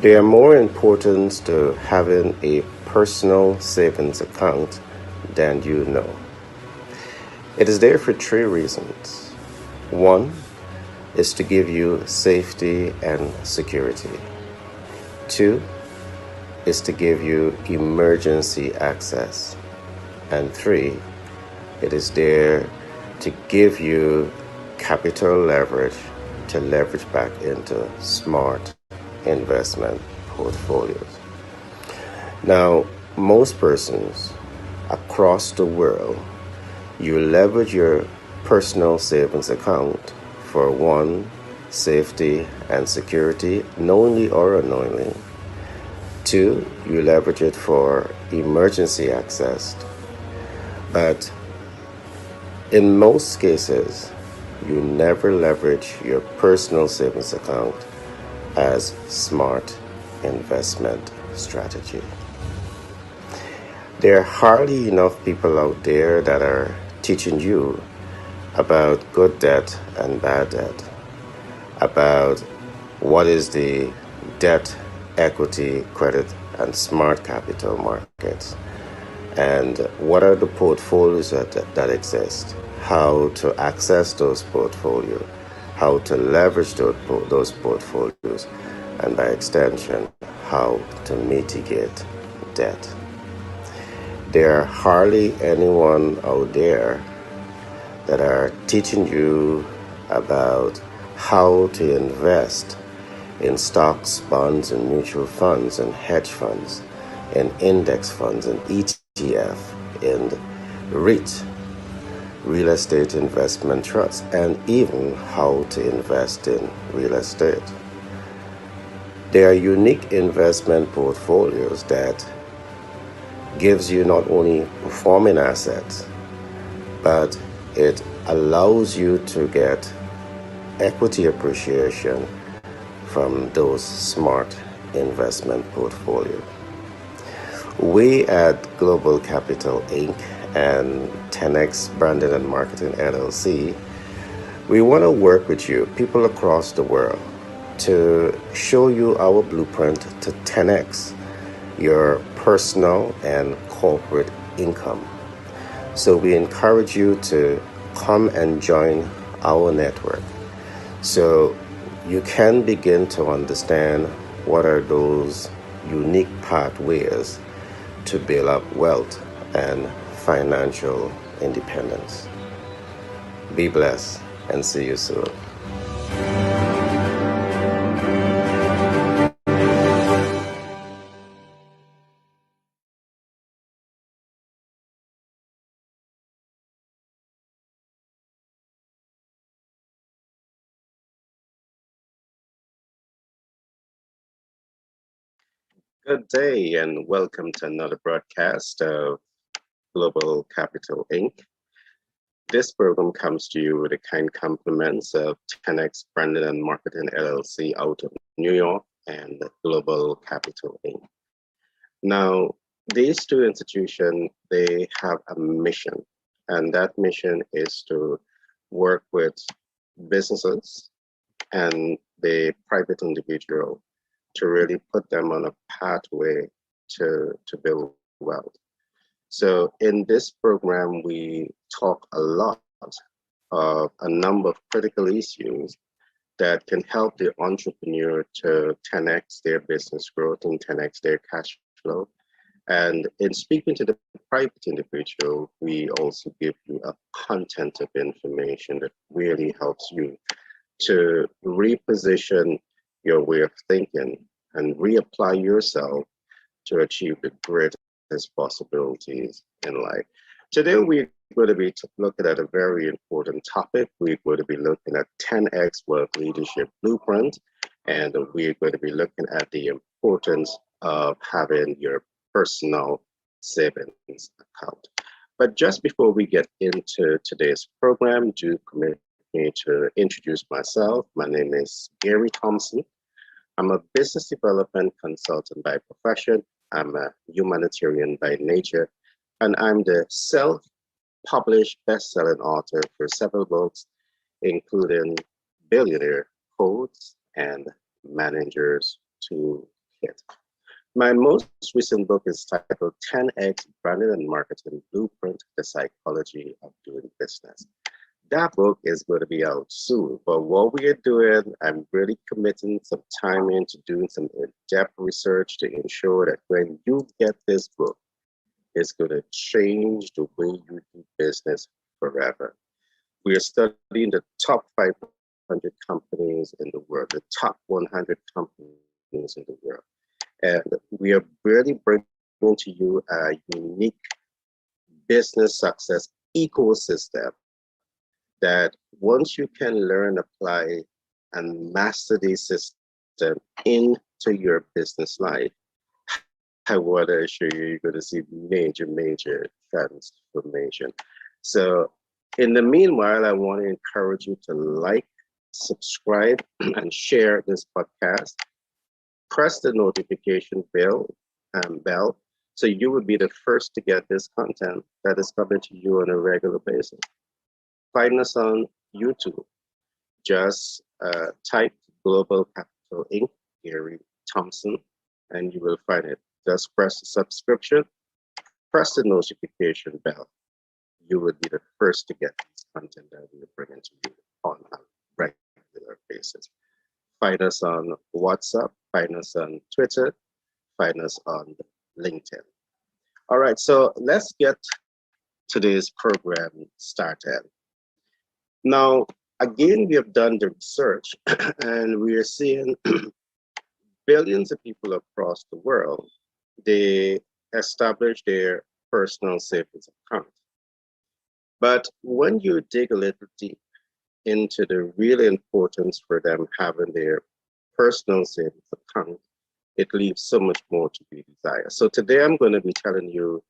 There are more importance to having a personal savings account than you know. It is there for three reasons. One is to give you safety and security. Two is to give you emergency access. And three, it is there to give you capital leverage to leverage back into smart investment portfolios. Now, most persons across the world, you leverage your personal savings account for one, safety and security, knowingly or unknowingly. Two, you leverage it for emergency access. But in most cases, you never leverage your personal savings account as smart investment strategy. There are hardly enough people out there that are teaching you about good debt and bad debt, about what is the debt, equity, credit, and smart capital markets, and what are the portfolios that exist, how to access those portfolios, how to leverage those portfolios, and by extension, how to mitigate debt. There are hardly anyone out there that are teaching you about how to invest in stocks, bonds, and mutual funds, and hedge funds, and index funds, and ETF, and REIT, real estate investment trusts, and even how to invest in real estate. There are unique investment portfolios that gives you not only performing assets, but it allows you to get equity appreciation from those smart investment portfolios. We at Global Capital Inc. and 10X Branding and Marketing LLC, we want to work with you, people across the world, to show you our blueprint to 10X your personal and corporate income. So we encourage you to come and join our network so you can begin to understand what are those unique pathways to build up wealth and financial independence. Be blessed and see you soon. Good day and welcome to another broadcast of Global Capital Inc. This program comes to you with the kind compliments of 10X Branding and Marketing LLC out of New York and Global Capital Inc. Now, these two institutions, they have a mission, and that mission is to work with businesses and the private individual to really put them on a pathway to build wealth. So in this program, we talk a lot of a number of critical issues that can help the entrepreneur to 10x their business growth and 10x their cash flow. And in speaking to the private individual, we also give you a content of information that really helps you to reposition your way of thinking and reapply yourself to achieve the greatest possibilities in life. Today, we're going to be looking at a very important topic. We're going to be looking at 10X Wealth Leadership Blueprint, and we're going to be looking at the importance of having your personal savings account. But just before we get into today's program, do permit me to introduce myself. My name is Gary Thompson. I'm a business development consultant by profession. I'm a humanitarian by nature, and I'm the self-published best-selling author for several books, including Billionaire Codes and Managers Toolkit. hit. My most recent book is titled 10X Branding and Marketing Blueprint, The Psychology of Doing Business. That book is going to be out soon, but what we are doing, I'm really committing some time into doing some in-depth research to ensure that when you get this book, it's going to change the way you do business forever. We are studying the top 500 companies in the world, the top 100 companies in the world. And we are really bringing to you a unique business success ecosystem that once you can learn, apply, and master this system into your business life, I want to assure you, you're going to see major transformation. So in the meanwhile, I want to encourage you to like, subscribe, and share this podcast. Press the notification bell, so you will be the first to get this content that is coming to you on a regular basis. Find us on YouTube. Just type Global Capital Inc., Gary Thompson, and you will find it. Just press the subscription, press the notification bell. You will be the first to get this content that we are bringing to you on a regular basis. Find us on WhatsApp, find us on Twitter, find us on LinkedIn. All right, so let's get today's program started. Now, again, we have done the research and we are seeing billions of people across the world, they establish their personal savings account. But when you dig a little deep into the real importance for them having their personal savings account, it leaves so much more to be desired. So today I'm going to be telling you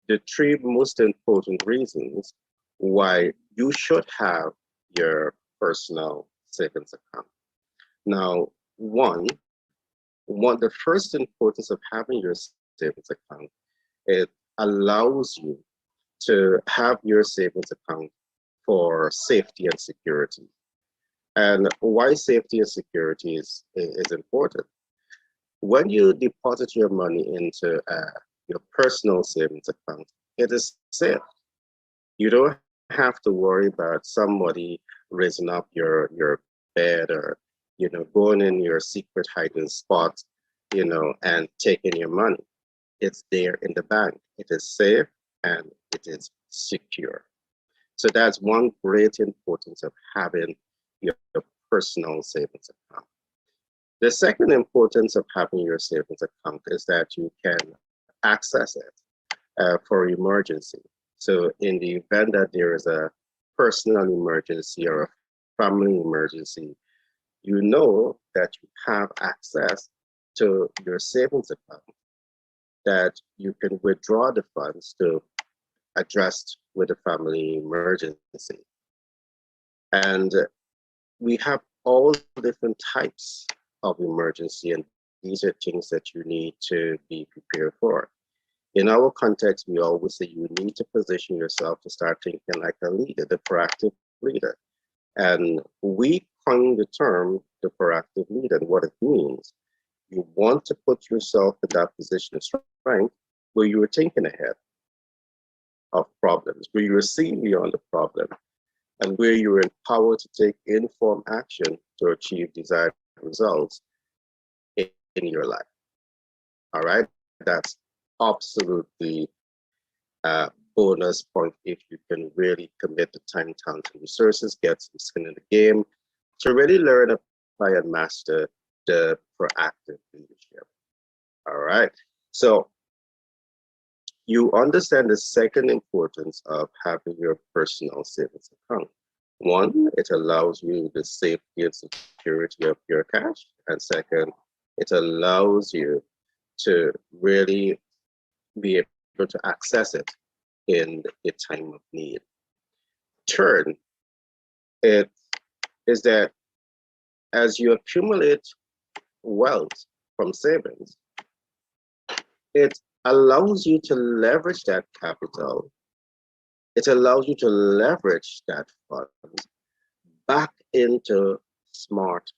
the 3 most important reasons why you should have your personal savings account. Now, the first importance of having your savings account, it allows you to have your savings account for safety and security. And why safety and security is important. When you deposit your money into your personal savings account, it is safe. You don't have to worry about somebody raising up your bed or going in your secret hiding spot, and taking your money. It's there in the bank. It is safe and it is secure. So that's one great importance of having your personal savings account. The second importance of having your savings account is that you can access it for emergency. So in the event that there is a personal emergency or a family emergency, you know that you have access to your savings account, that you can withdraw the funds to address with a family emergency. And we have all different types of emergency, and these are things that you need to be prepared for. In our context, we always say you need to position yourself to start thinking like a leader, the proactive leader. And we coined the term the proactive leader, and what it means. You want to put yourself in that position of strength where you are thinking ahead of problems, where you are seeing beyond the problem, and where you are empowered to take informed action to achieve desired results in your life. All right, that's absolutely a bonus point if you can really commit the time, talent, and resources, get some skin in the game to really learn, apply, and master the proactive leadership. All right, so you understand the second importance of having your personal savings account. One, it allows you the safety and security of your cash. And second, it allows you to really be able to access it in a time of need. Third, it is that as you accumulate wealth from savings, it allows you to leverage that capital. It allows you to leverage that fund back into smart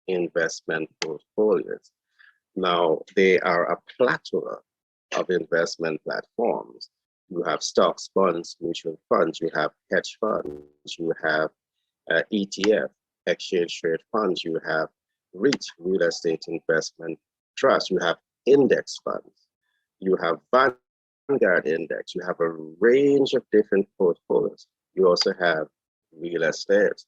investment portfolios. Now, they are a plethora of investment platforms. You have stocks, bonds, mutual funds, you have hedge funds, you have ETF, exchange trade funds, you have REIT, real estate investment trust, you have index funds, you have Vanguard index, you have a range of different portfolios. You also have real estate.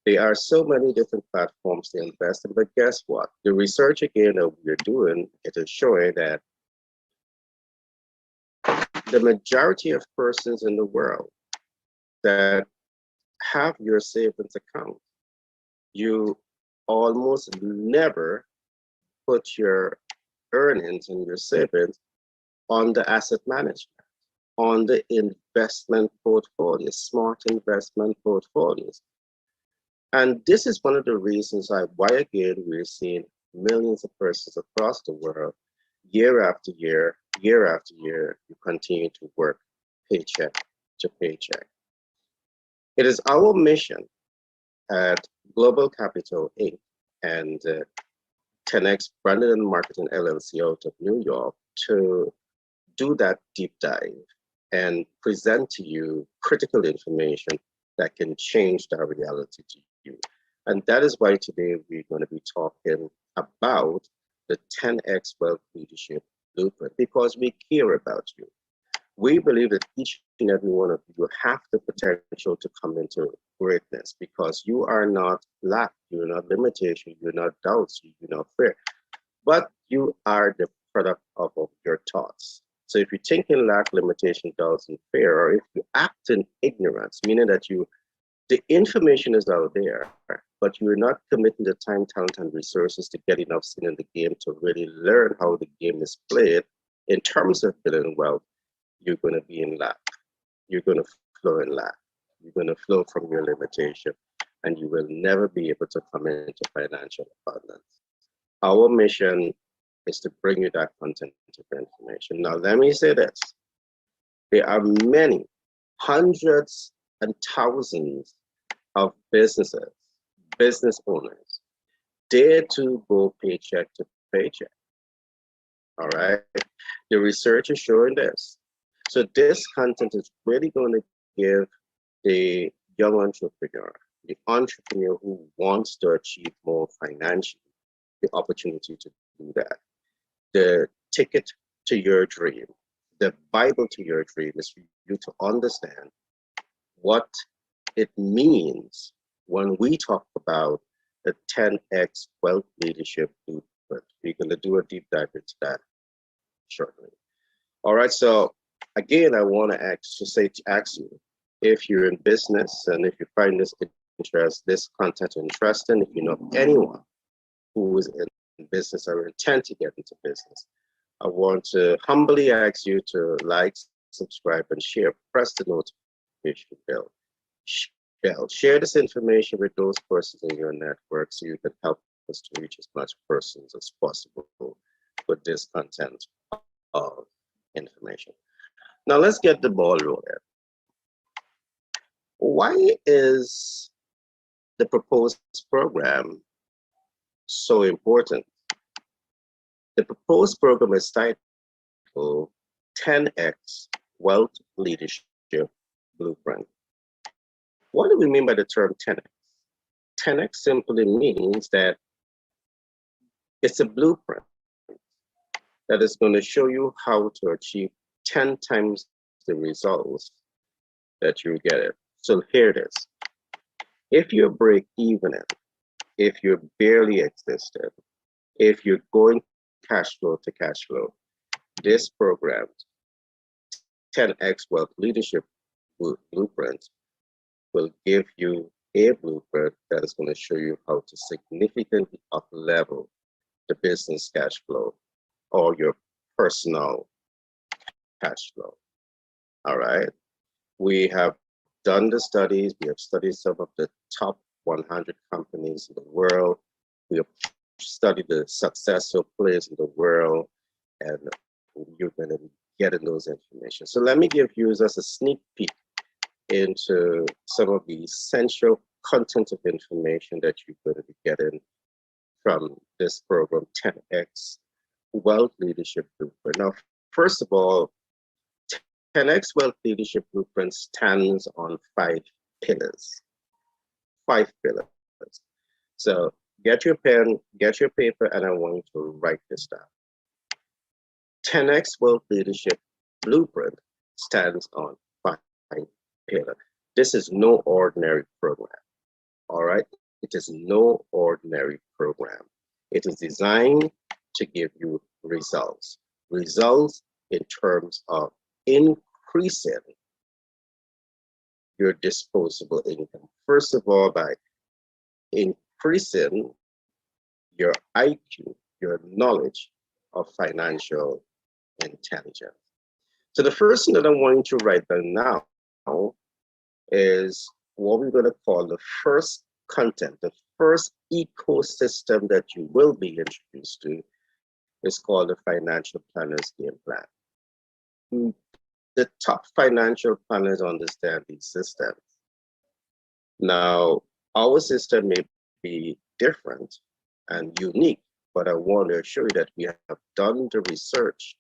There are so many different platforms to invest in, but guess what? The research again that we're doing, it is showing that the majority of persons in the world that have your savings account, you almost never put your earnings and your savings on the asset management, on the investment portfolios, smart investment portfolios. And this is one of the reasons why again, we're seeing millions of persons across the world, year after year, you continue to work paycheck to paycheck. It is our mission at Global Capital Inc. and 10X Branding Marketing LLC out of New York to do that deep dive and present to you critical information that can change that reality to you. And that is why today we're going to be talking about the 10X Wealth Leadership Blueprint, because we care about you. We believe that each and every one of you have the potential to come into greatness because you are not lack, you're not limitation, you're not doubts, you're not fear, but you are the product of your thoughts. So if you think in lack, limitation, doubts, and fear, or if you act in ignorance, meaning that the information is out there, but you're not committing the time, talent, and resources to get enough skin in the game to really learn how the game is played in terms of building wealth, you're going to be in lack. You're going to flow in lack. You're going to flow from your limitation, and you will never be able to come into financial abundance. Our mission is to bring you that content of information. Now, let me say this. There are many, hundreds and thousands of businesses, business owners, dare to go paycheck to paycheck. All right. The research is showing this. So this content is really going to give the young entrepreneur, the entrepreneur who wants to achieve more financially, the opportunity to do that. The ticket to your dream, the Bible to your dream is for you to understand what it means when we talk about the 10X Wealth Leadership Blueprint. We're going to do a deep dive into that shortly. All right, so again, I want to ask you if you're in business and if you find this content interesting, if you know anyone who is in business or intend to get into business, I want to humbly ask you to like, subscribe, and share. Press the notification bell. Share this information with those persons in your network so you can help us to reach as much persons as possible with this content of information. Now let's get the ball rolling. Why is the proposed program so important? The proposed program is titled 10X Wealth Leadership Blueprint. What do we mean by the term 10X? 10X simply means that it's a blueprint that is going to show you how to achieve 10 times the results that you get it. So here it is. If you're break even, if you're barely existed, if you're going cash flow to cash flow, this program, 10X Wealth Leadership Blueprint, will give you a blueprint that is going to show you how to significantly up-level the business cash flow or your personal cash flow. All right. We have done the studies. We have studied some of the top 100 companies in the world. We have studied the successful players in the world, and you're going to be getting those information. So let me give you just a sneak peek into some of the essential content of information that you're going to be getting from this program, 10X Wealth Leadership Blueprint. Now, first of all, 10x Wealth Leadership Blueprint stands on 5 pillars. 5 pillars. So get your pen, get your paper, and I want you to write this down. 10x Wealth Leadership Blueprint stands on 5 pillars. This is no ordinary program. All right? It is no ordinary program. It is designed to give you results. Results in terms of increasing your disposable income. First of all, by increasing your IQ, your knowledge of financial intelligence. So the first thing that I want you to write down now is what we're going to call the first content, the first ecosystem that you will be introduced to is called the Financial Planner's Game Plan. The top financial planners understand these systems. Now, our system may be different and unique, but I want to assure you that we have done the research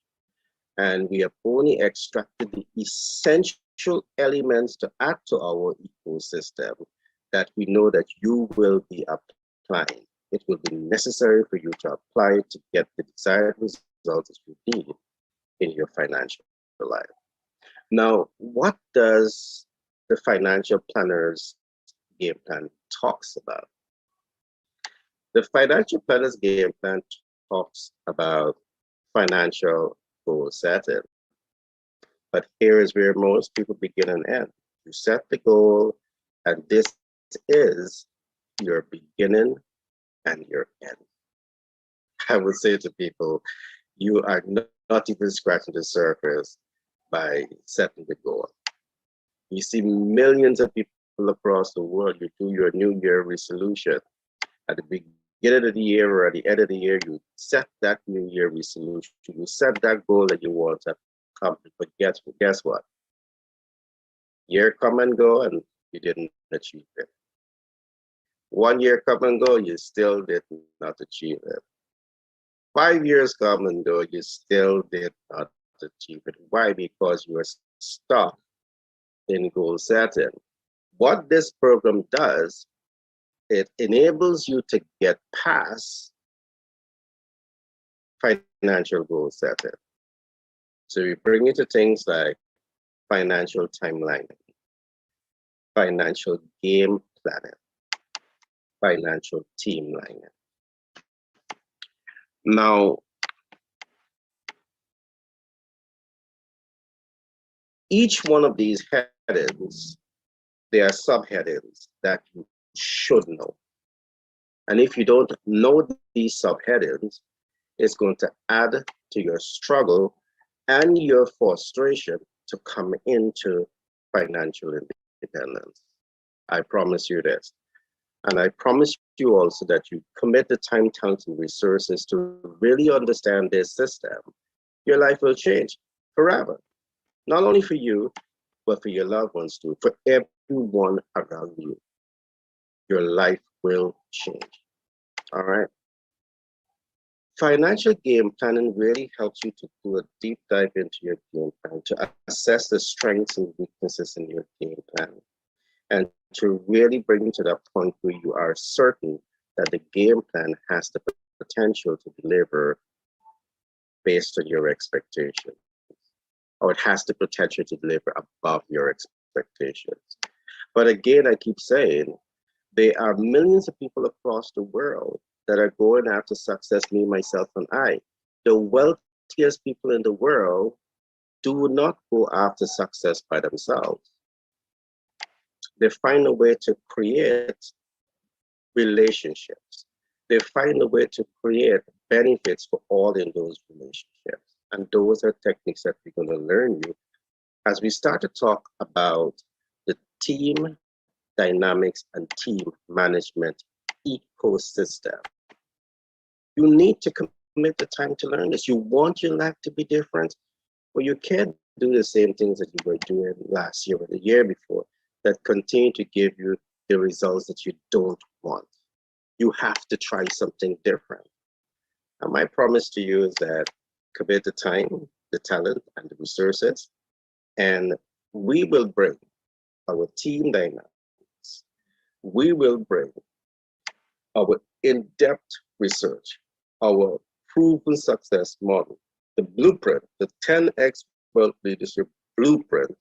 and we have only extracted the essential elements to add to our ecosystem that we know that you will be applying. It will be necessary for you to apply to get the desired results that you need in your financial life. Now, what does the Financial Planner's Game Plan talks about? The Financial Planner's Game Plan talks about financial goal setting. But here is where most people begin and end. You set the goal, and this is your beginning and your end. I would say to people, you are not even scratching the surface by setting the goal. You see millions of people across the world, you do your New Year resolution. At the beginning of the year or at the end of the year, you set that New Year resolution. You set that goal that you want to accomplish. But guess what? Year come and go and you didn't achieve it. 1 year come and go, you still did not achieve it. 5 years come and go, you still did not achieve it. Why? Because you are stuck in goal setting. What this program does, it enables you to get past financial goal setting. So we bring you to things like financial timeline, financial game planning, financial team lining. Now, each one of these headings, there are subheadings that you should know. And if you don't know these subheadings, it's going to add to your struggle and your frustration to come into financial independence. I promise you this. And I promise you also that you commit the time, talent, and resources to really understand this system. Your life will change forever. Not only for you, but for your loved ones too, for everyone around you. Your life will change. All right. Financial game planning really helps you to do a deep dive into your game plan, to assess the strengths and weaknesses in your game plan, and to really bring you to that point where you are certain that the game plan has the potential to deliver based on your expectations, or it has the potential to deliver above your expectations. But again, I keep saying, there are millions of people across the world that are going after success, me, myself, and I. The wealthiest people in the world do not go after success by themselves. They find a way to create relationships. They find a way to create benefits for all in those relationships. And those are techniques that we're going to learn you as we start to talk about the team dynamics and team management ecosystem. You need to commit the time to learn this. You want your life to be different, but you can't do the same things that you were doing last year or the year before that continue to give you the results that you don't want. You have to try something different. And my promise to you is that commit the time, the talent, and the resources, and we will bring our team dynamics. We will bring our in-depth research, our proven success model, the blueprint, the 10x wealth leadership blueprint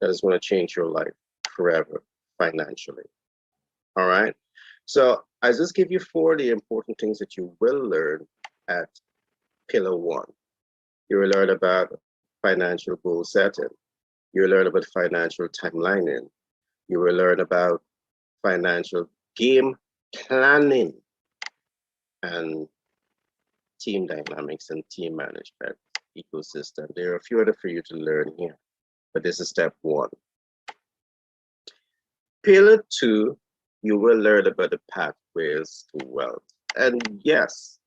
that is going to change your life forever financially. All right. So I just give you 4 of the important things that you will learn at Pillar 1. You will learn about financial goal setting. You will learn about financial timelining. You will learn about financial game planning and team dynamics and team management ecosystem. There are a few other for you to learn here, but this is step 1. Pillar 2, you will learn about the pathways to wealth. And yes,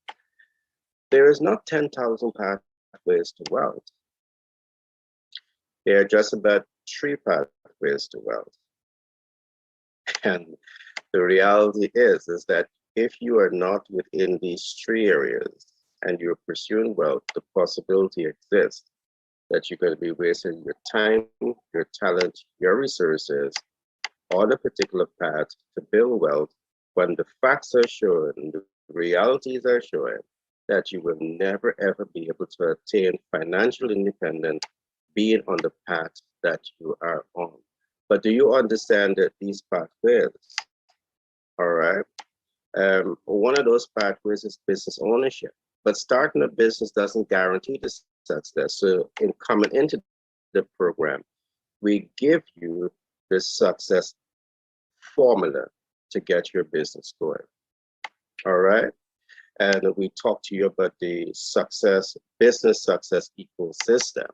there is not 10,000 pathways to wealth. There are just about 3 pathways to wealth. And the reality is that if you are not within these 3 areas and you're pursuing wealth, the possibility exists that you're going to be wasting your time, your talent, your resources on a particular path to build wealth when the facts are showing, the realities are showing that you will never ever be able to attain financial independence being on the path that you are on. But do you understand that these pathways, all right, one of those pathways is business ownership. But starting a business doesn't guarantee the success. So in coming into the program, we give you the success formula to get your business going. All right. And we talk to you about the business success ecosystem.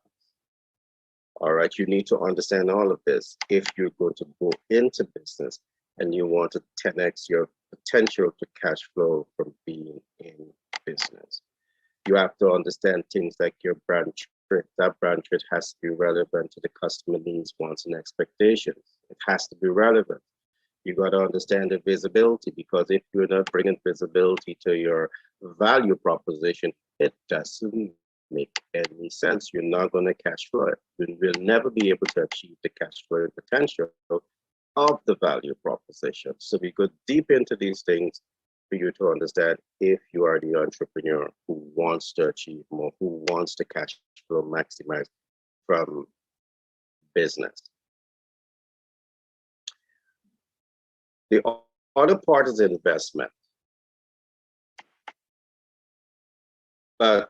All right. You need to understand all of this if you're going to go into business and you want to 10x your potential to cash flow from being in business. You have to understand things like your brand trait. That brand trait has to be relevant to the customer needs, wants, and expectations. It has to be relevant. You got to understand the visibility, because if you're not bringing visibility to your value proposition, it doesn't make any sense. You're not going to cash flow it. You will never be able to achieve the cash flow potential of the value proposition. So we go deep into these things for you to understand if you are the entrepreneur who wants to achieve more, who wants to cash flow maximize from business. The other part is investment. But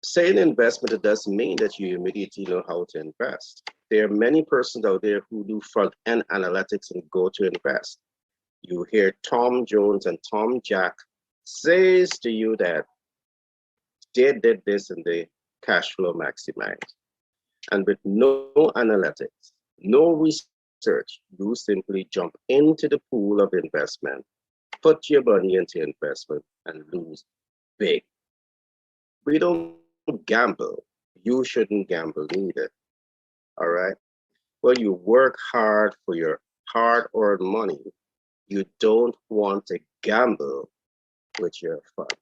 saying investment, it doesn't mean that you immediately know how to invest. There are many persons out there who do front-end analytics and go to invest. You hear Tom Jones and Tom Jack says to you that they did this and they cash flow maximized. And with no analytics, no research, you simply jump into the pool of investment, put your money into investment and lose big. We don't gamble. You shouldn't gamble either. All right. Well, you work hard for your hard-earned money. You don't want to gamble with your funds.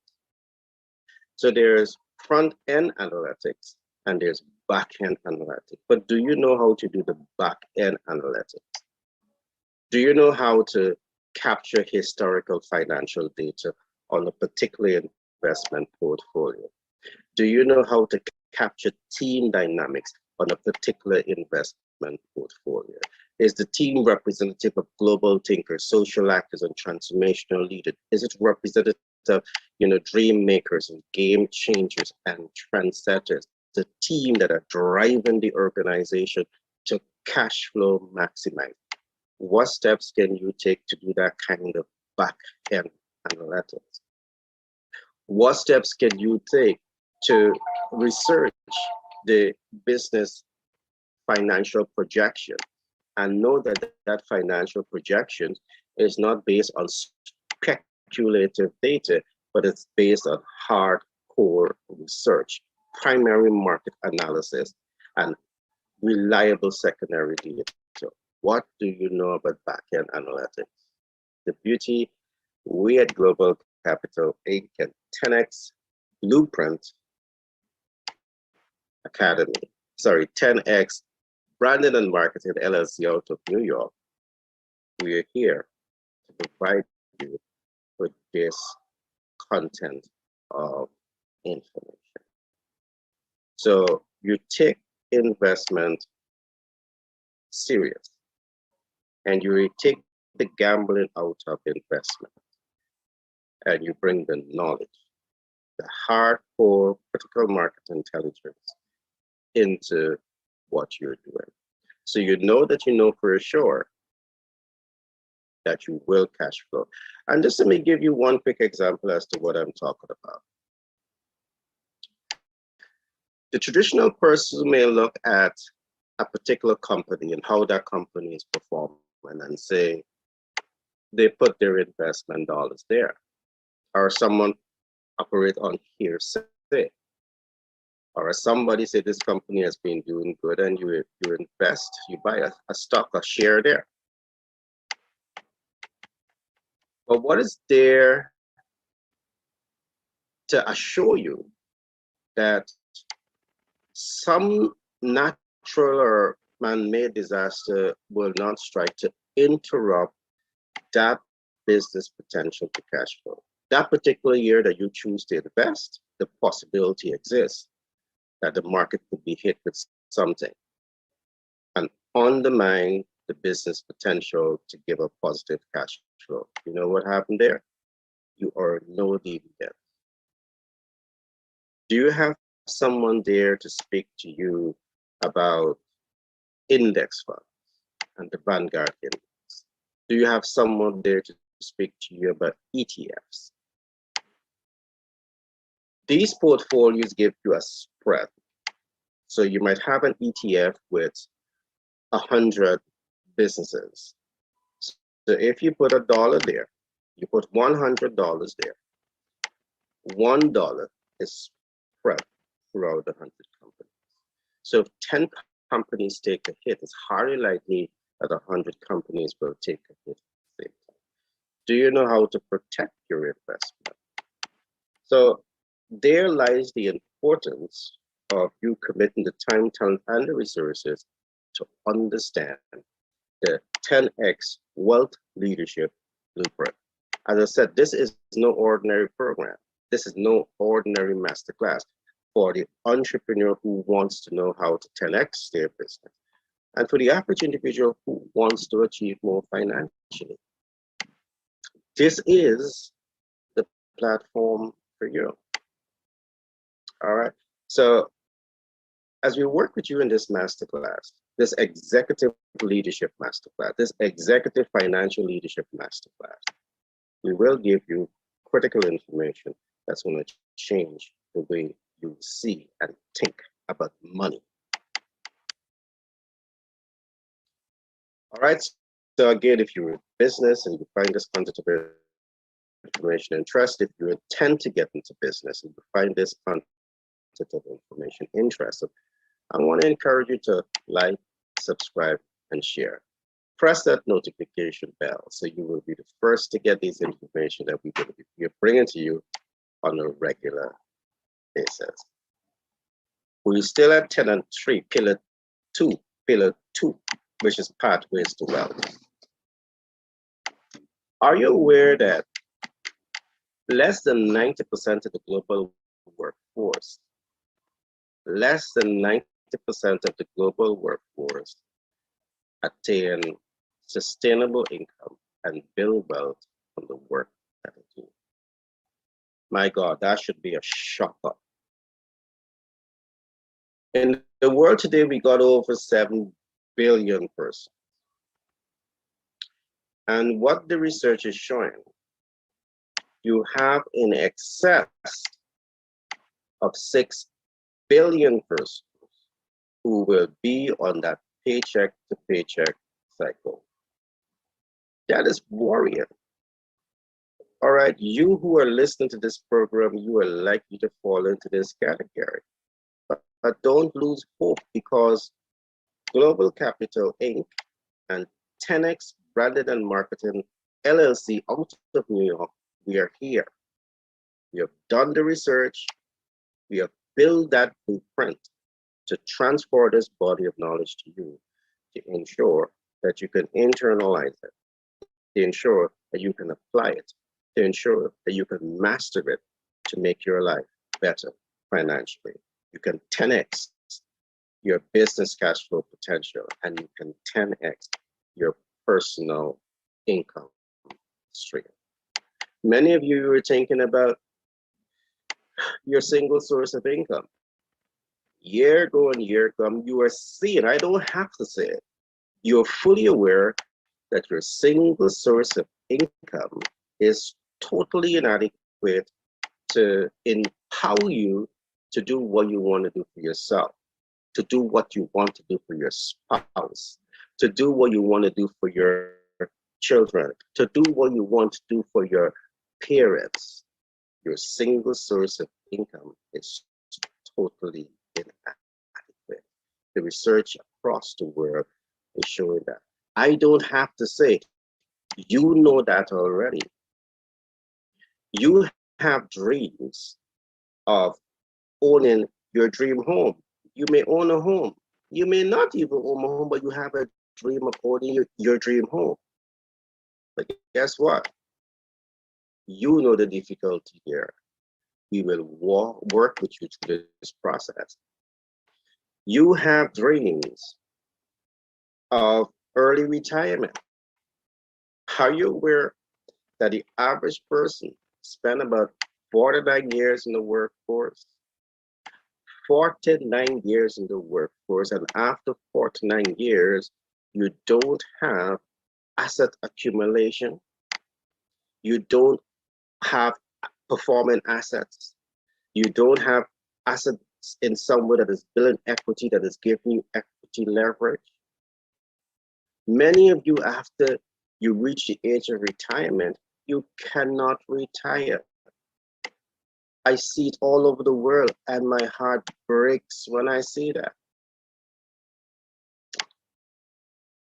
So there's front-end analytics and there's back-end analytics. But do you know how to do the back-end analytics? Do you know how to capture historical financial data on a particular investment portfolio? Do you know how to capture team dynamics on a particular investment portfolio? Is the team representative of global thinkers, social actors, and transformational leaders? Is it representative of, dream makers and game changers and trendsetters? The team that are driving the organization to cash flow maximize. What steps can you take to do that kind of back-end analytics? What steps can you take to research the business financial projection and know that that financial projection is not based on speculative data, but it's based on hardcore research, primary market analysis, and reliable secondary data. So what do you know about back-end analytics? The beauty, we at Global Capital Inc. and 10X Blueprint Academy. Sorry, 10X Branding and Marketing LLC out of New York. We are here to provide you with this content of information. So you take investment serious and you take the gambling out of investment and you bring the knowledge, the hardcore critical market intelligence into what you're doing. So you know that you know for sure that you will cash flow. And just let me give you one quick example as to what I'm talking about. The traditional person may look at a particular company and how that company is performing and say they put their investment dollars there. Or someone operate on hearsay. Or somebody say this company has been doing good and you invest, you buy a stock, a share there. But what is there to assure you that some natural or man-made disaster will not strike to interrupt that business potential to cash flow? That particular year that you choose to invest, the possibility exists that the market could be hit with something and undermine the business potential to give a positive cash flow. You know what happened there? You are no dividend. Do you have someone there to speak to you about index funds and the Vanguard index? Do you have someone there to speak to you about ETFs? These portfolios give you a spread. So you might have an ETF with 100 businesses. So if you put $1 there, you put $100 there, $1 is spread throughout the 100 companies. So if 10 companies take a hit, it's highly likely that 100 companies will take a hit at the same time. Do you know how to protect your investment? So there lies the importance of you committing the time, talent, and the resources to understand the 10X Wealth Leadership Blueprint. As I said, this is no ordinary program. This is no ordinary masterclass for the entrepreneur who wants to know how to 10X their business, and for the average individual who wants to achieve more financially. This is the platform for you. All right. So as we work with you in this masterclass, this executive leadership masterclass, this executive financial leadership masterclass, we will give you critical information that's going to change the way you see and think about money. All right. So again, if you're in business and you find this content of information interesting, if you intend to get into business and you find this content of information interesting, I want to encourage you to like, subscribe, and share. Press that notification bell so you will be the first to get these information that we're bringing to you on a regular basis. We're still at 10 and 3, pillar 2, which is pathways to wealth. Are you aware that less than 90% of the global workforce, less than 90% of the global workforce attain sustainable income and build wealth from the work that they do? My God, that should be a shocker. In the world today, we got over 7 billion persons. And what the research is showing, you have in excess of 6 billion persons who will be on that paycheck to paycheck cycle. That is worrying. All right, you who are listening to this program, you are likely to fall into this category. But don't lose hope, because Global Capital Inc. and 10X Branding and Marketing LLC out of New York, we are here We have done the research. We have built that blueprint to transfer this body of knowledge to you, to ensure that you can internalize it, to ensure that you can apply it, to ensure that you can master it to make your life better financially. You can 10x your business cash flow potential, and you can 10x your personal income stream. Many of you are thinking about your single source of income. Year go and year come, you are seeing, I don't have to say it, you're fully aware that your single source of income is totally inadequate to empower you to do what you want to do for yourself, to do what you want to do for your spouse, to do what you want to do for your children, to do what you want to do for your parents. Your single source of income is totally inadequate. The research across the world is showing that. I don't have to say it. You know that already. You have dreams of owning your dream home. You may own a home. You may not even own a home, but you have a dream of owning your dream home. But guess what? You know the difficulty here. We will work with you through this process. You have dreams of early retirement. Are you aware that the average person spend about 49 years in the workforce? 49 years in the workforce, and after 49 years, you don't have asset accumulation. You don't have performing assets. You don't have assets in somewhere that is building equity, that is giving you equity leverage. Many of you, after you reach the age of retirement, you cannot retire. I see it all over the world, and my heart breaks when I see that.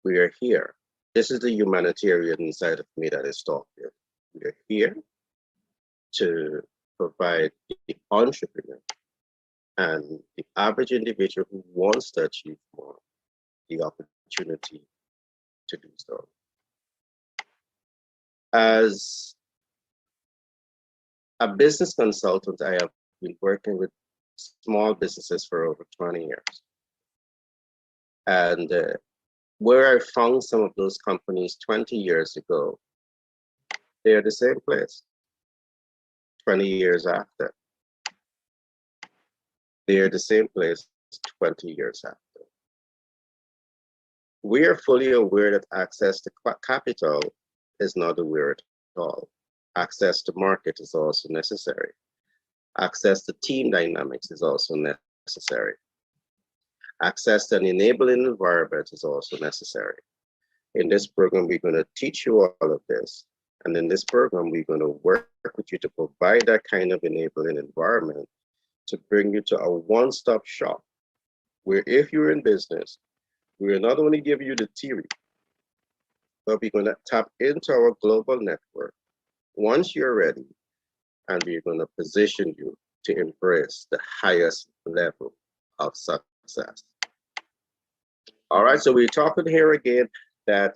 We are here. This is the humanitarian side of me that is talking. We are here to provide the entrepreneur and the average individual who wants to achieve more the opportunity to do so. As a business consultant, I have been working with small businesses for over 20 years. And where I found some of those companies 20 years ago, they're the same place 20 years after. They're the same place 20 years after. We are fully aware that access to capital is not aware at all. Access to market is also necessary. Access to team dynamics is also necessary. Access to an enabling environment is also necessary. In this program, we're going to teach you all of this. And in this program, we're going to work with you to provide that kind of enabling environment to bring you to a one-stop shop where if you're in business, we'll not only give you the theory, but we're going to tap into our global network once you're ready, and we're going to position you to embrace the highest level of success. All right, so we're talking here again that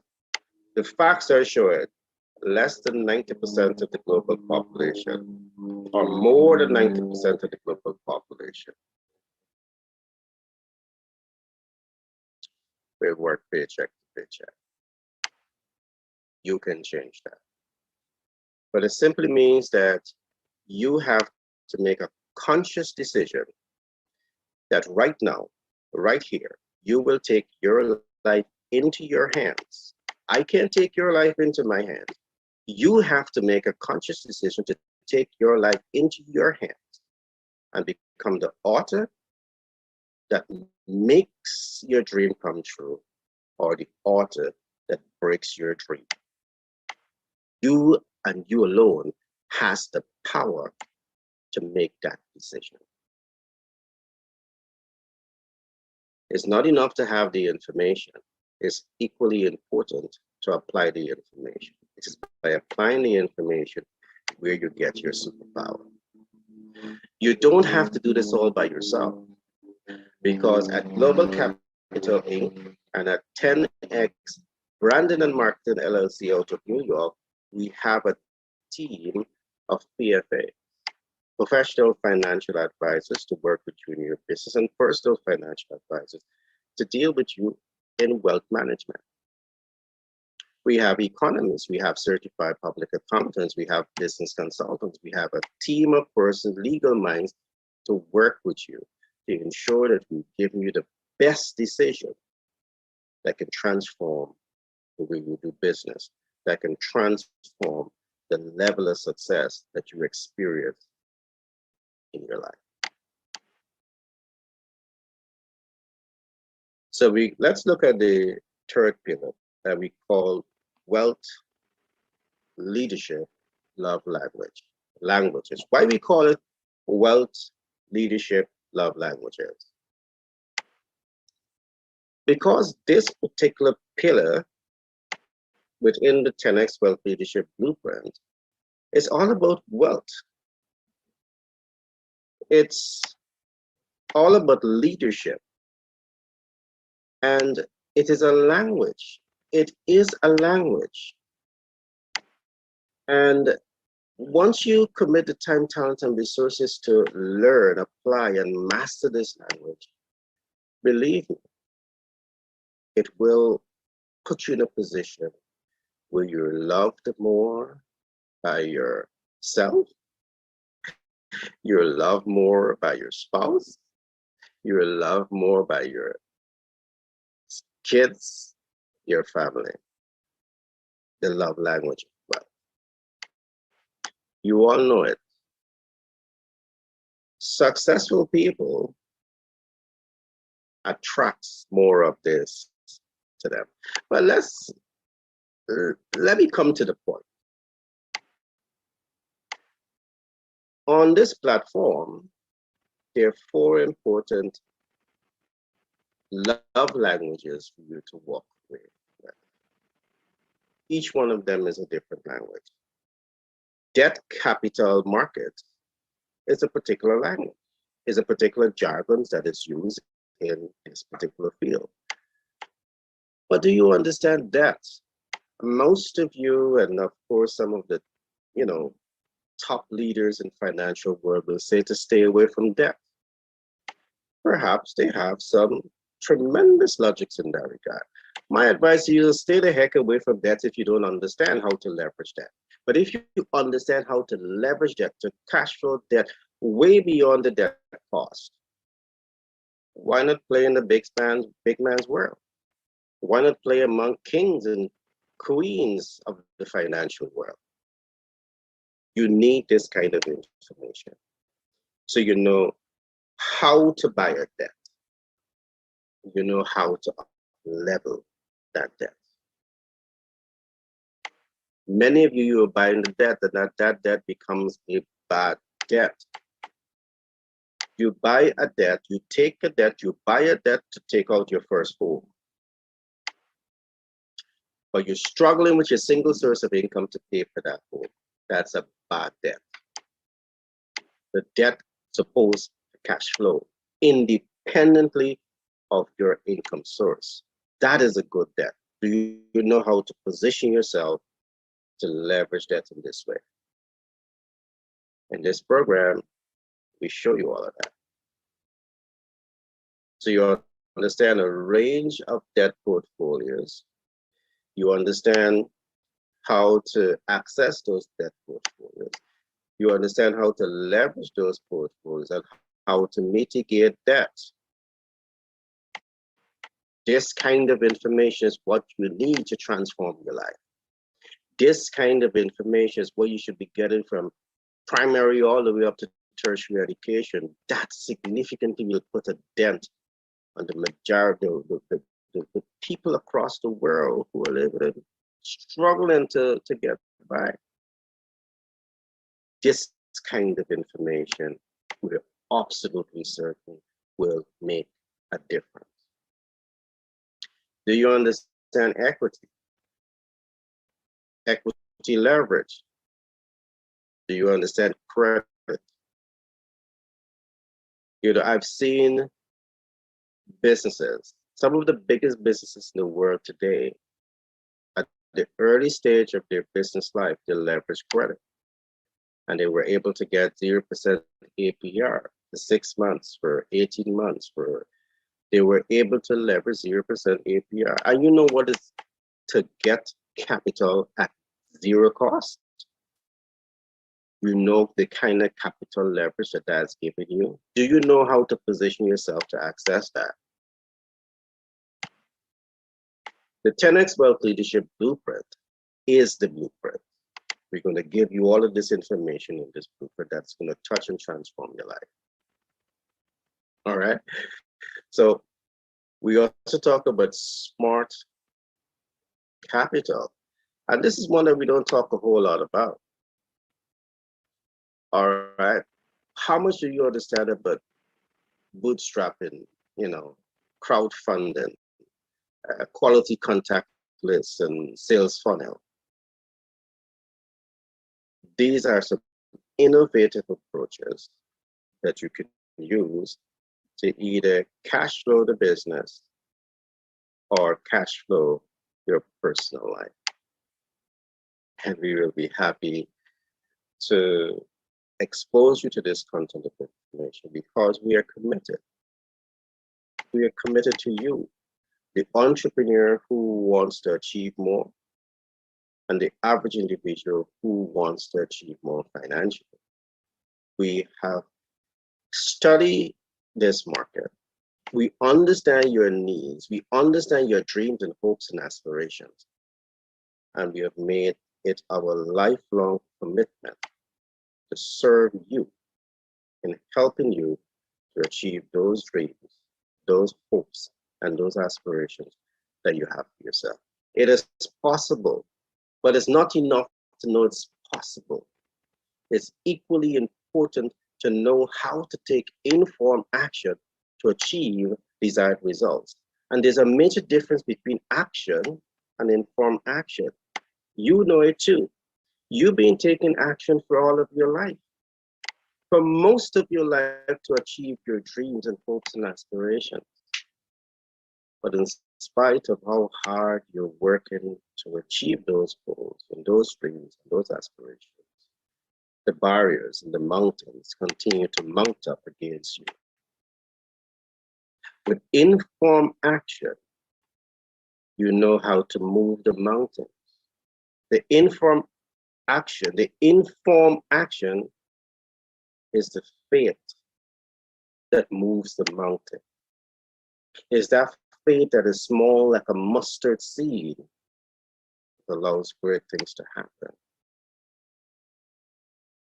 the facts are showing less than 90% of the global population, or more than 90% of the global population, will work paycheck to paycheck. You can change that. But it simply means that you have to make a conscious decision that right now, right here, you will take your life into your hands. I can't take your life into my hands. You have to make a conscious decision to take your life into your hands and become the author that makes your dream come true, or the author that breaks your dream. You and you alone has the power to make that decision. It's not enough to have the information. It's equally important to apply the information. It is by applying the information where you get your superpower. You don't have to do this all by yourself, because at Global Capital Inc. and at 10X Branding and Marketing LLC out of New York, we have a team of PFA, professional financial advisors, to work with you in your business, and personal financial advisors to deal with you in wealth management. We have economists, we have certified public accountants, we have business consultants, we have a team of persons, legal minds, to work with you to ensure that we give you the best decision that can transform the way you do business, that can transform the level of success that you experience in your life. So let's look at the third pillar that we call wealth, leadership, love languages. Why we call it wealth, leadership, love languages? Because this particular pillar within the 10X Wealth Leadership Blueprint is all about wealth. It's all about leadership. And it is a language. It is a language. And once you commit the time, talent, and resources to learn, apply, and master this language, believe me, it will put you in a position where you're loved more by yourself, you're loved more by your spouse, you're loved more by your kids, your family. The love language. Well, you all know it. Successful people attracts more of this to them. But let me come to the point. On this platform, there are 4 important love languages for you to work with. Each one of them is a different language. Debt capital market is a particular language, is a particular jargon that is used in this particular field. But do you understand debt? Most of you, and of course some of the top leaders in financial world, will say to stay away from debt. Perhaps they have some tremendous logics in that regard. My advice to you is stay the heck away from debt if you don't understand how to leverage debt. But if you understand how to leverage debt, to cash flow debt way beyond the debt cost, why not play in the big man's world? Why not play among kings and queens of the financial world? You need this kind of information so you know how to buy a debt. You know how to level that debt. Many of you are buying the debt, and that debt becomes a bad debt. You buy a debt, you take a debt, you buy a debt to take out your first home. But you're struggling with your single source of income to pay for that home. That's a bad debt. The debt supposed to cash flow independently of your income source. That is a good debt. Do you know how to position yourself to leverage debt in this way? In this program, we show you all of that. So you understand a range of debt portfolios. You understand how to access those debt portfolios. You understand how to leverage those portfolios and how to mitigate debt. This kind of information is what you need to transform your life. This kind of information is what you should be getting from primary all the way up to tertiary education. That significantly will put a dent on the majority of the people across the world who are struggling to get by. This kind of information, we're absolutely certain, will make a difference. Do you understand equity? Equity leverage? Do you understand credit? I've seen businesses, some of the biggest businesses in the world today, at the early stage of their business life, they leverage credit. And they were able to get 0% APR for 6 months, for 18 months, they were able to leverage 0% APR. And you know what is to get capital at zero cost? You know the kind of capital leverage that that's giving you. Do you know how to position yourself to access that? The 10X Wealth Leadership Blueprint is the blueprint. We're going to give you all of this information in this blueprint that's going to touch and transform your life. All right. So we also talk about smart capital. And this is one that we don't talk a whole lot about. All right. How much do you understand about bootstrapping, crowdfunding, quality contact lists, and sales funnel? These are some innovative approaches that you can use to either cash flow the business or cash flow your personal life. And we will be happy to expose you to this content of information because we are committed. We are committed to you, the entrepreneur who wants to achieve more and the average individual who wants to achieve more financially. We have studied this market. We understand your needs. We understand your dreams and hopes and aspirations. And we have made it our lifelong commitment to serve you in helping you to achieve those dreams, those hopes, and those aspirations that you have for yourself. It is possible, but it's not enough to know it's possible. It's equally important to know how to take informed action to achieve desired results. And there's a major difference between action and informed action. You know it too. You've been taking action for all of your life, for most of your life, to achieve your dreams and hopes and aspirations. But in spite of how hard you're working to achieve those goals and those dreams and those aspirations, the barriers and the mountains continue to mount up against you. With informed action, you know how to move the mountains. The informed action is the faith that moves the mountain. Is that faith that is small like a mustard seed that allows great things to happen.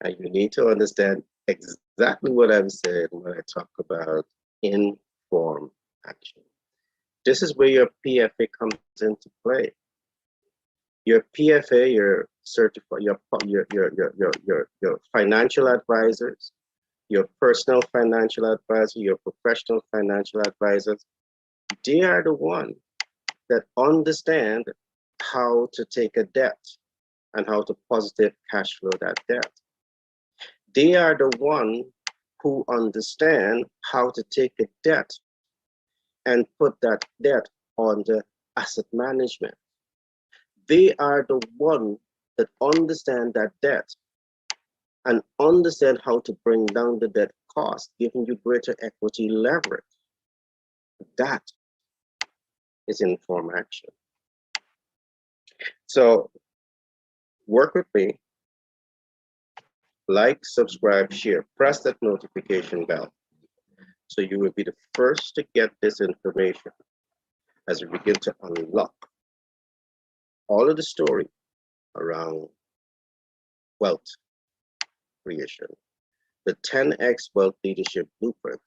And you need to understand exactly what I'm saying when I talk about informed action. This is where your PFA comes into play. Your PFA, your certified, your financial advisors, your personal financial advisor, your professional financial advisors, they are the ones that understand how to take a debt and how to positive cash flow that debt. They are the one who understand how to take a debt and put that debt on the asset management. They are the one that understand that debt and understand how to bring down the debt cost, giving you greater equity leverage. That is informed action. So work with me. Like, subscribe, share, press that notification bell so you will be the first to get this information as we begin to unlock all of the story around wealth creation. The 10X Wealth Leadership Blueprint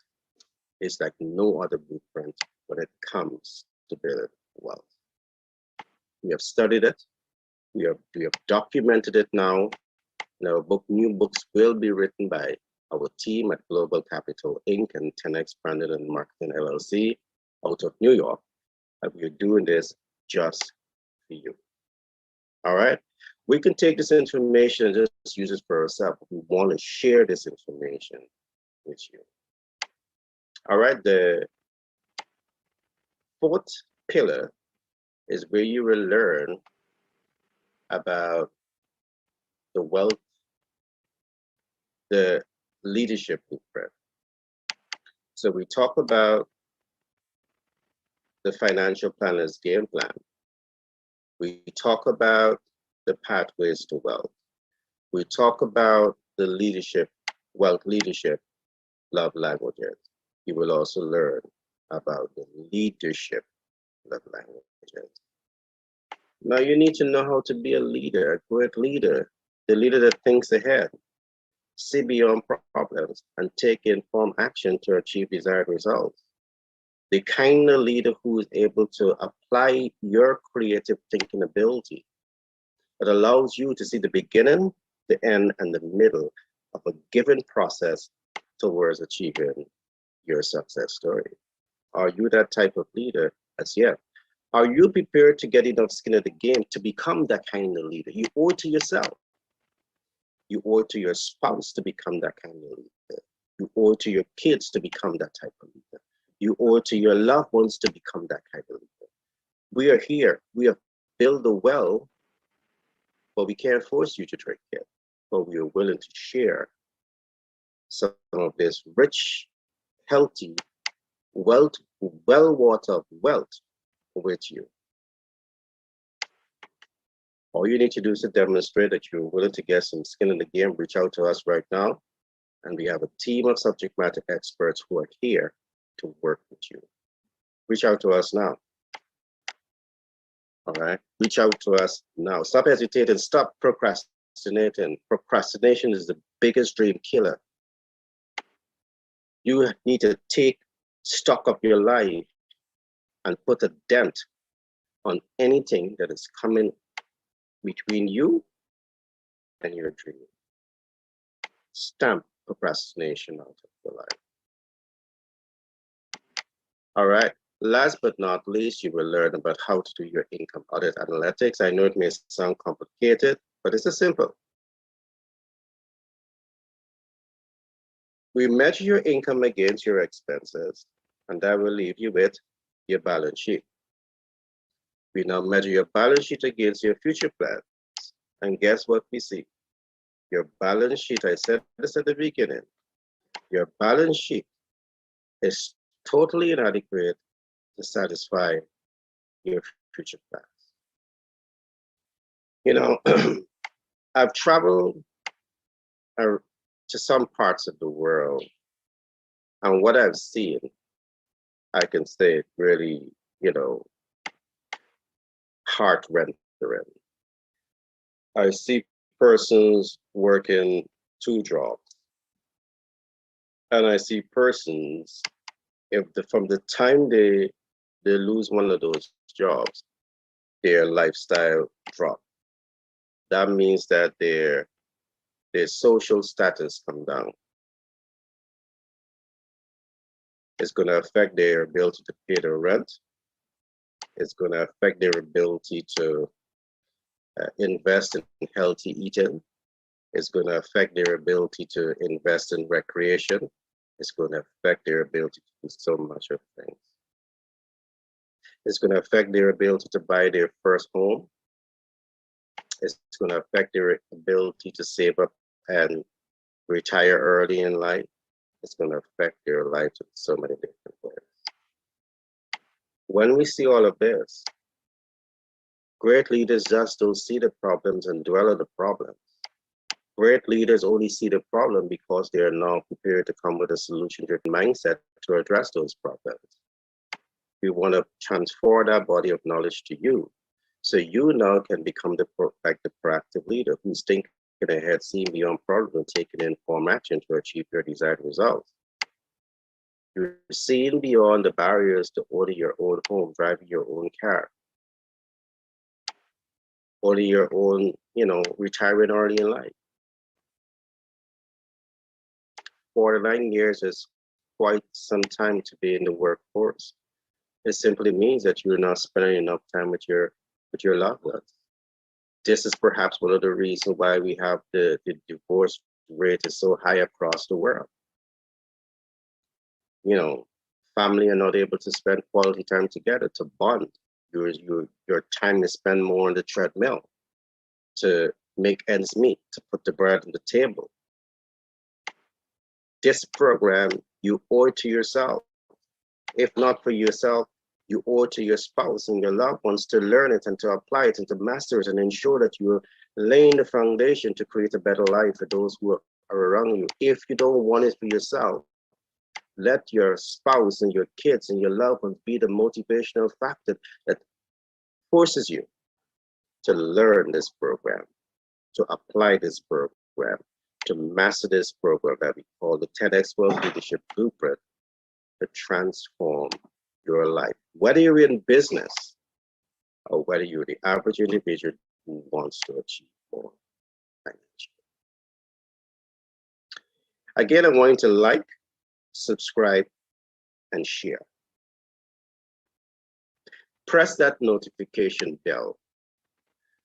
is like no other blueprint when it comes to building wealth. We have studied it. We have documented it now. Now, new books will be written by our team at Global Capital Inc. and 10X Branding Marketing LLC out of New York. And we're doing this just for you. All right? We can take this information and just use it for ourselves. We want to share this information with you. All right, the fourth pillar is where you will learn about the wealth, the leadership blueprint. So we talk about the financial planner's game plan. We talk about the pathways to wealth. We talk about the leadership, wealth leadership, love languages. You will also learn about the leadership love languages. Now you need to know how to be a leader, a great leader, the leader that thinks ahead, see beyond problems, and take informed action to achieve desired results. The kind of leader who is able to apply your creative thinking ability that allows you to see the beginning, the end, and the middle of a given process towards achieving your success story. Are you that type of leader? As yet. Are you prepared to get enough skin in the game to become that kind of leader? You owe it to yourself. You owe it to your spouse to become that kind of leader. You owe it to your kids to become that type of leader. You owe it to your loved ones to become that kind of leader. We are here. We have built the well, but we can't force you to drink it. But we are willing to share some of this rich, healthy, well-watered wealth with you. All you need to do is to demonstrate that you're willing to get some skin in the game. Reach out to us right now, and we have a team of subject matter experts who are here to work with you. Reach out to us now. All right, reach out to us now. Stop hesitating, stop procrastinating. Procrastination is the biggest dream killer. You need to take stock of your life and put a dent on anything that is coming between you and your dream. Stamp procrastination out of your life. All right, last but not least, you will learn about how to do your income audit analytics. I know it may sound complicated, but it's simple. We measure your income against your expenses, and that will leave you with your balance sheet. We now measure your balance sheet against your future plans. And guess what we see? Your balance sheet, I said this at the beginning, your balance sheet is totally inadequate to satisfy your future plans. You know, I've traveled to some parts of the world, and what I've seen, I can say really, heart-rendering. I see persons working 2 jobs, and I see persons, from the time they lose one of those jobs, their lifestyle drop. That means that their social status come down. It's going to affect their ability to pay their rent. It's going to affect their ability to invest in healthy eating. It's going to affect their ability to invest in recreation. It's going to affect their ability to do so much of things. It's going to affect their ability to buy their first home. It's going to affect their ability to save up and retire early in life. It's going to affect their life in so many different ways. When we see all of this, great leaders just don't see the problems and dwell on the problems. Great leaders only see the problem because they are now prepared to come with a solution-driven mindset to address those problems. We want to transfer that body of knowledge to you, so you now can become the proactive leader who's thinking ahead, seeing beyond problems, and taking informed action to achieve your desired results. You're seeing beyond the barriers to owning your own home, driving your own car, owning your own, retiring early in life. 49 years is quite some time to be in the workforce. It simply means that you're not spending enough time with your loved ones. This is perhaps one of the reasons why we have the divorce rate is so high across the world. family are not able to spend quality time together to bond. Your time is spent more on the treadmill to make ends meet, to put the bread on the table. This program, you owe it to yourself. If not for yourself, you owe it to your spouse and your loved ones to learn it and to apply it and to master it and ensure that you're laying the foundation to create a better life for those who are around you. If you don't want it for yourself, let your spouse and your kids and your loved ones be the motivational factor that forces you to learn this program, to apply this program, to master this program that we call the 10X Wealth Leadership Blueprint to transform your life. Whether you're in business or whether you're the average individual who wants to achieve more financially. Again, I want you to like, subscribe, and share. Press that notification bell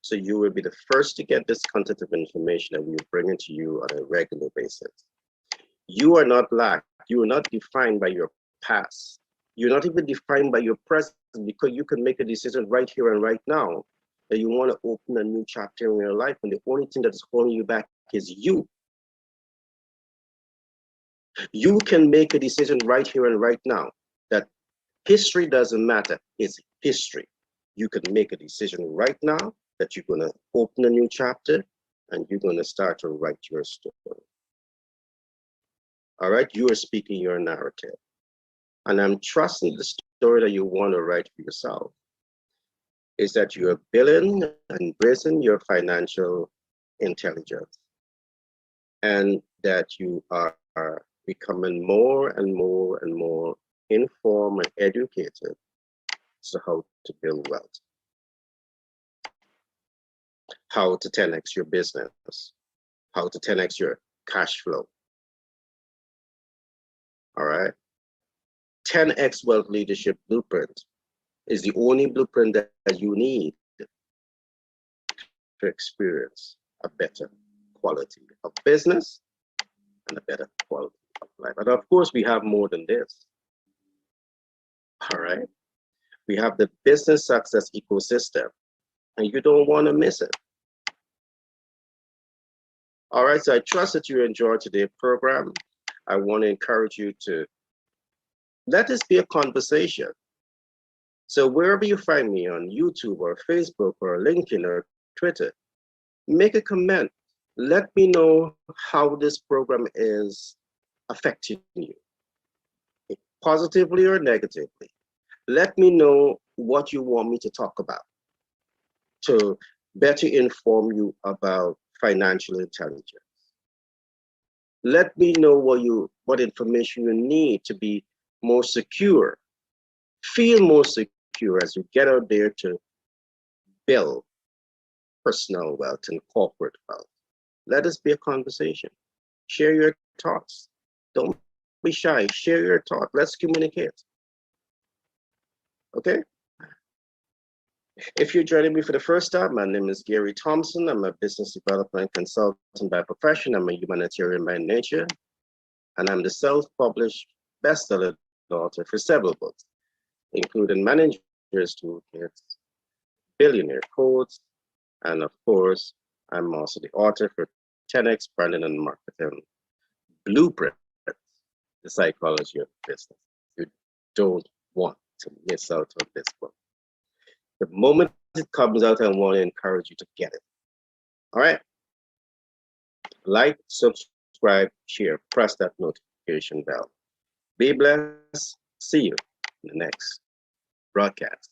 so you will be the first to get this content of information that we are bringing to you on a regular basis. You are not lack. You are not defined by your past. You're not even defined by your present, because you can make a decision right here and right now that you want to open a new chapter in your life, and the only thing that is holding you back is you. You can make a decision right here and right now that history doesn't matter, it's history. You can make a decision right now that you're going to open a new chapter and you're going to start to write your story. All right, you are speaking your narrative. And I'm trusting the story that you want to write for yourself is that you are building and raising your financial intelligence, and that you are becoming more and more and more informed and educated as to how to build wealth, how to 10x your business, how to 10x your cash flow. All right. 10X Wealth Leadership Blueprint is the only blueprint that you need to experience a better quality of business and a better quality of life. And of course, we have more than this. All right. We have the business success ecosystem, and you don't want to miss it. All right. So I trust that you enjoyed today's program. I want to encourage you to let this be a conversation. So wherever you find me on YouTube or Facebook or LinkedIn or Twitter, make a comment. Let me know how this program is affecting you, positively or negatively. Let me know what you want me to talk about to better inform you about financial intelligence. Let me know what information you need to be more secure, feel more secure as you get out there to build personal wealth and corporate wealth. Let us be a conversation. Share your thoughts. Don't be shy. Share your thoughts. Let's communicate. Okay? If you're joining me for the first time, my name is Gary Thompson. I'm a business development consultant by profession. I'm a humanitarian by nature, and I'm the self-published bestseller author for several books, including Manager's Toolkits, Billionaire Codes, and of course, I'm also the author for 10X Branding and Marketing Blueprint, the psychology of business. You don't want to miss out on this book. The moment it comes out, I want to encourage you to get it. All right? Like, subscribe, share, press that notification bell. Be blessed. See you in the next broadcast.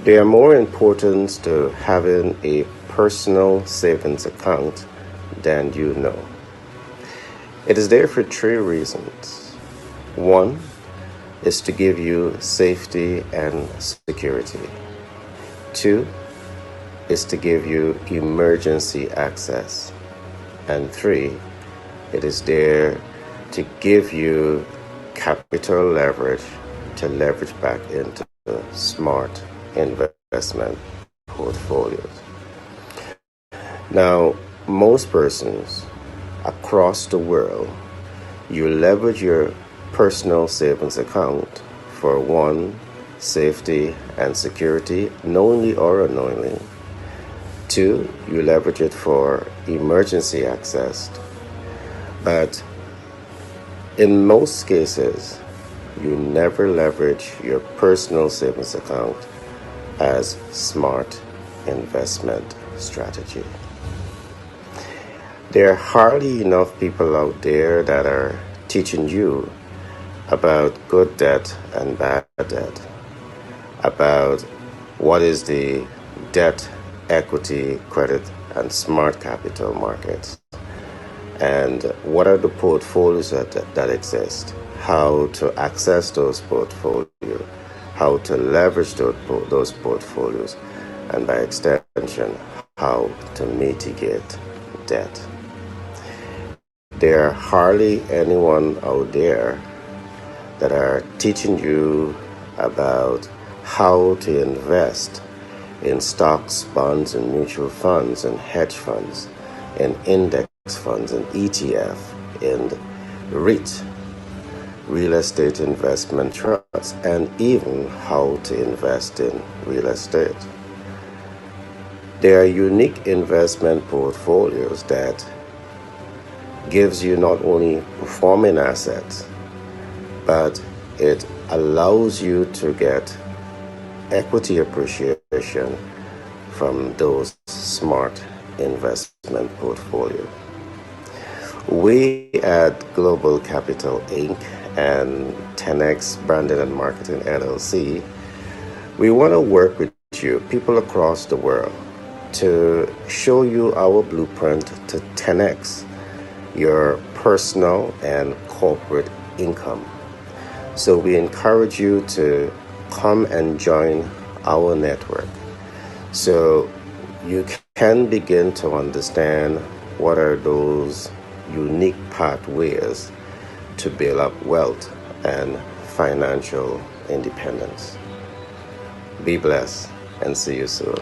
There are more importance to having a personal savings account than you know. It is there for 3 reasons. 1 is to give you safety and security. 2 is to give you emergency access. And 3, it is there to give you capital leverage to leverage back into smart investment portfolios. Now, most persons across the world, you leverage your personal savings account for one, safety and security, knowingly or unknowingly. Two, you leverage it for emergency access. But in most cases, you never leverage your personal savings account as smart investment strategy. There are hardly enough people out there that are teaching you about good debt and bad debt, about what is the debt, equity, credit, and smart capital markets, and what are the portfolios that exist, how to access those portfolios, how to leverage those portfolios, and by extension, how to mitigate debt. There are hardly anyone out there that are teaching you about how to invest in stocks, bonds, and mutual funds, and hedge funds, and index funds, and ETF, and REIT, real estate investment trusts, and even how to invest in real estate. There are unique investment portfolios that gives you not only performing assets, but it allows you to get equity appreciation from those smart investment portfolios. We at Global Capital Inc. and 10X Branding Marketing LLC, we want to work with you, people across the world, to show you our blueprint to 10X your personal and corporate income. So we encourage you to come and join our network so you can begin to understand what are those unique pathways to build up wealth and financial independence. Be blessed and see you soon.